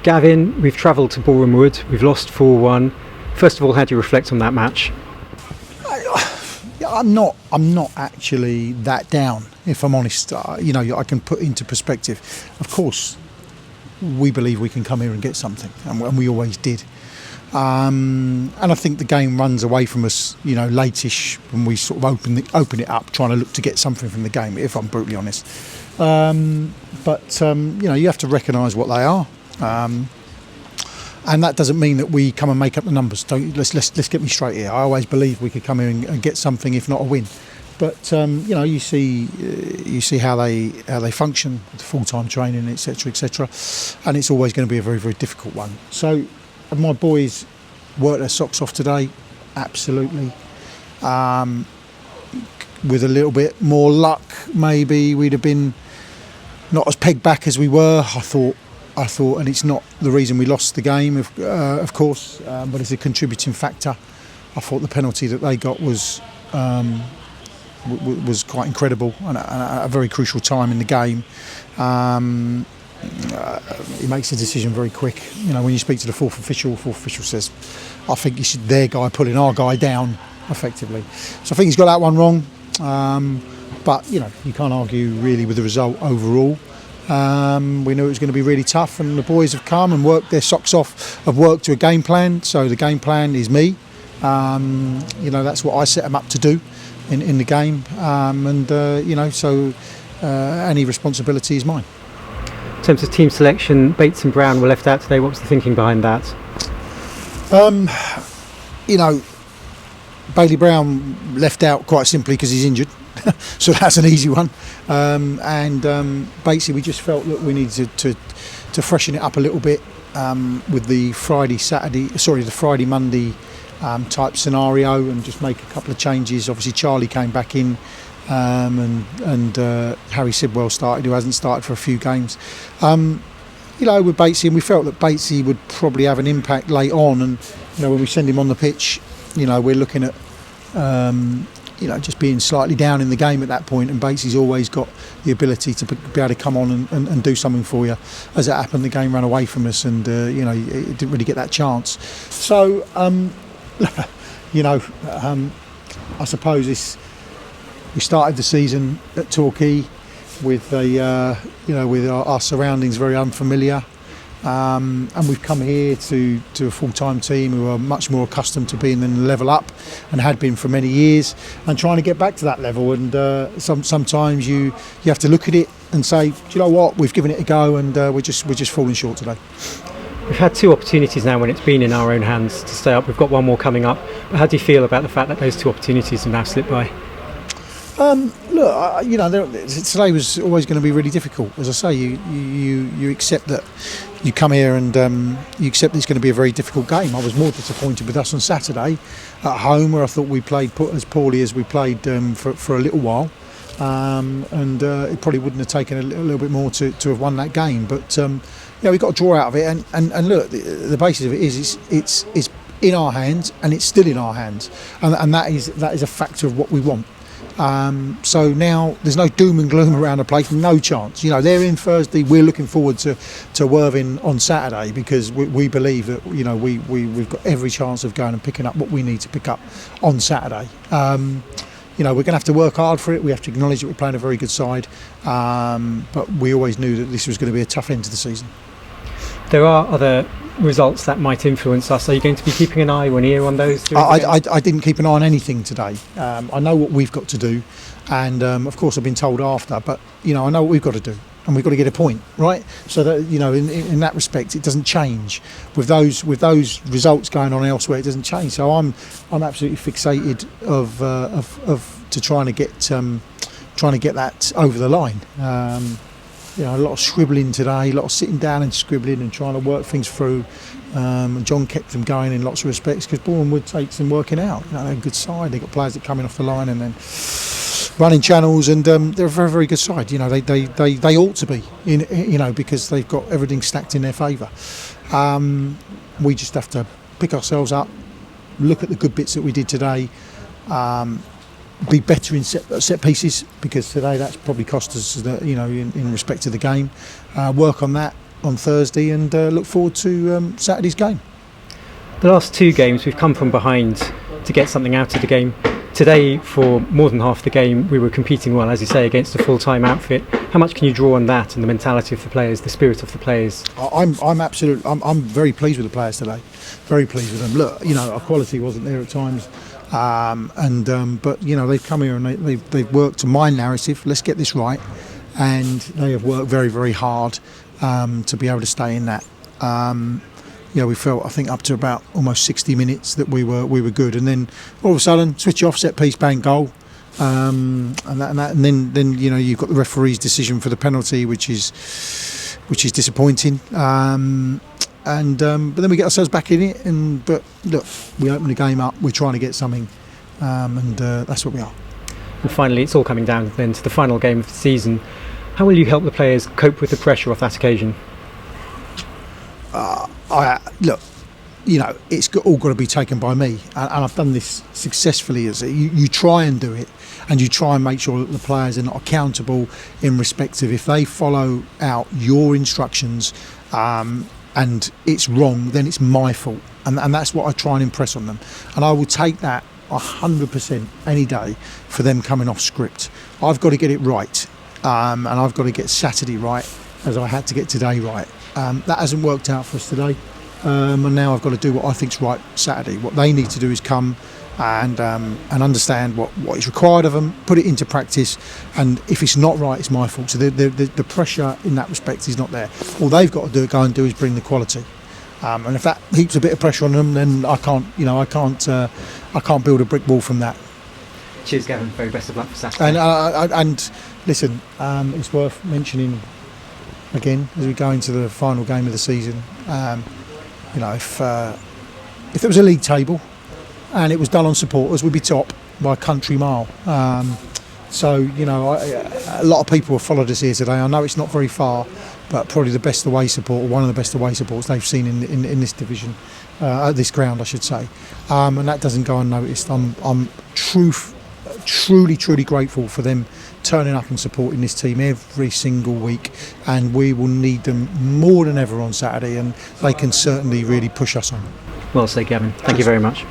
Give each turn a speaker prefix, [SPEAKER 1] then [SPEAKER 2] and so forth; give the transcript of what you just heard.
[SPEAKER 1] Gavin, we've travelled to Boreham Wood, we've lost 4-1. First of all, how do you reflect on that match?
[SPEAKER 2] I'm not actually that down, if I'm honest. I can put into perspective. Of course, we believe we can come here and get something, and we always did. And I think the game runs away from us, late-ish, when we sort of open it up, trying to look to get something from the game, if I'm brutally honest. But you have to recognise what they are. And that doesn't mean that we come and make up the numbers. Let's get me straight here. I always believe we could come here and get something, if not a win. But you see how they function with the full-time training, etc., and it's always going to be a very, very difficult one. So my boys worked their socks off today, absolutely. With a little bit more luck, maybe we'd have been not as pegged back as we were. I thought, and it's not the reason we lost the game, of course, but it's a contributing factor. I thought the penalty that they got was quite incredible and a very crucial time in the game. He makes a decision very quick. When you speak to the fourth official says, I think you should their guy pulling our guy down, effectively. So I think he's got that one wrong. But you can't argue really with the result overall. We knew it was going to be really tough, and the boys have come and worked their socks off, have worked to a game plan. So the game plan is me. That's what I set them up to do in the game, so any responsibility is mine.
[SPEAKER 1] In terms of team selection, Bates and Brown were left out today. What was the thinking behind that?
[SPEAKER 2] Bailey Brown left out quite simply because he's injured. So that's an easy one. Basically we just felt that we needed to freshen it up a little bit with the Friday Monday type scenario, and just make a couple of changes. Obviously Charlie came back in, and Harry Sidwell started, who hasn't started for a few games. With Batesy, and we felt that Batesy would probably have an impact late on, and when we send him on the pitch, we're looking at just being slightly down in the game at that point, and Batesy's always got the ability to be able to come on and do something for you. As it happened, the game ran away from us, and it didn't really get that chance. So I suppose we started the season at Torquay with with our surroundings very unfamiliar, and we've come here to a full-time team who are much more accustomed to being in the level up, and had been for many years, and trying to get back to that level. And sometimes you have to look at it and say, do you know what, we've given it a go, and we're just falling short today.
[SPEAKER 1] We've had two opportunities now when it's been in our own hands to stay up. We've got one more coming up. But how do you feel about the fact that those two opportunities have now slipped by? Today was always going to be really difficult. As I say, you accept that you come here, and you accept it's going to be a very difficult game. I was more disappointed with us on Saturday at home, where I thought we played as poorly as we played for a little while. It probably wouldn't have taken a little bit more to have won that game. But we've got to draw out of it, and look, the basis of it is it's in our hands, and it's still in our hands, and that is a factor of what we want. So now there's no doom and gloom around the place, no chance. They're in Thursday, we're looking forward to Worthing on Saturday, because we believe that we've got every chance of going and picking up what we need to pick up on Saturday. We're going to have to work hard for it. We have to acknowledge that we're playing a very good side, but we always knew that this was going to be a tough end to the season. There are other results that might influence us. Are you going to be keeping an eye or an ear on those?
[SPEAKER 2] I didn't keep an eye on anything today. I know what we've got to do, and of course I've been told after, but I know what we've got to do, and we've got to get a point, right? So that in that respect, it doesn't change. With those results going on elsewhere, it doesn't change. So I'm absolutely fixated to trying to get that over the line. A lot of scribbling today, a lot of sitting down and scribbling and trying to work things through. John kept them going in lots of respects, because Boreham Wood takes them working out. They're a good side. They've got players that come in off the line and then running channels, and they're a very, very good side. They ought to be, because they've got everything stacked in their favour. We just have to pick ourselves up, look at the good bits that we did today, be better in set pieces, because today that's probably cost us, in respect to the game. Work on that,
[SPEAKER 1] on Thursday and look forward to Saturday's game.
[SPEAKER 3] The last 2 games we've come from behind to get something out of the game. Today, for more than half the game, we were competing well, as you say, against a full-time outfit. How much can you draw on that and the mentality of the players, the spirit of the players?
[SPEAKER 1] I'm very pleased with the players today. Very pleased with them. Look, our quality wasn't there at times, but they've come here and they've worked to my narrative. Let's get this right, and they have worked very, very hard to be able to stay in that. We felt, I think, up to about almost 60 minutes that we were good, and then all of a sudden, switch off, set piece, bang, goal, and then you've got the referee's decision for the penalty, which is disappointing. But then we get ourselves back in it, but look, we open the game up. We're trying to get something, and that's what we are.
[SPEAKER 3] And finally, it's all coming down then to the final game of the season. How will you help the players cope with the pressure of that occasion?
[SPEAKER 1] It's all got to be taken by me, and I've done this successfully. You try and do it, and you try and make sure that the players are not accountable in respect of if they follow out your instructions and it's wrong, then it's my fault, and that's what I try and impress on them. And I will take that 100% any day for them coming off script. I've got to get it right, and I've got to get Saturday right, as I had to get today right. That hasn't worked out for us today, and now I've got to do what I think's right Saturday. What they need to do is come and understand what is required of them, put it into practice, and if it's not right, it's my fault. So the pressure in that respect is not there. All they've got to go and do is bring the quality, and if that heaps a bit of pressure on them, then I can't build a brick wall from that.
[SPEAKER 3] Cheers, Gavin. Very best of luck for Saturday.
[SPEAKER 1] And listen, it's worth mentioning again as we go into the final game of the season. If there was a league table and it was done on supporters, we'd be top by a country mile. A lot of people have followed us here today. I know it's not very far, but probably the best away support, or one of the best away supports they've seen in this division, at this ground, I should say. And that doesn't go unnoticed. I'm truly grateful for them turning up and supporting this team every single week, and we will need them more than ever on Saturday, and they can certainly really push us on.
[SPEAKER 3] Well said, Gavin. Thank you very much.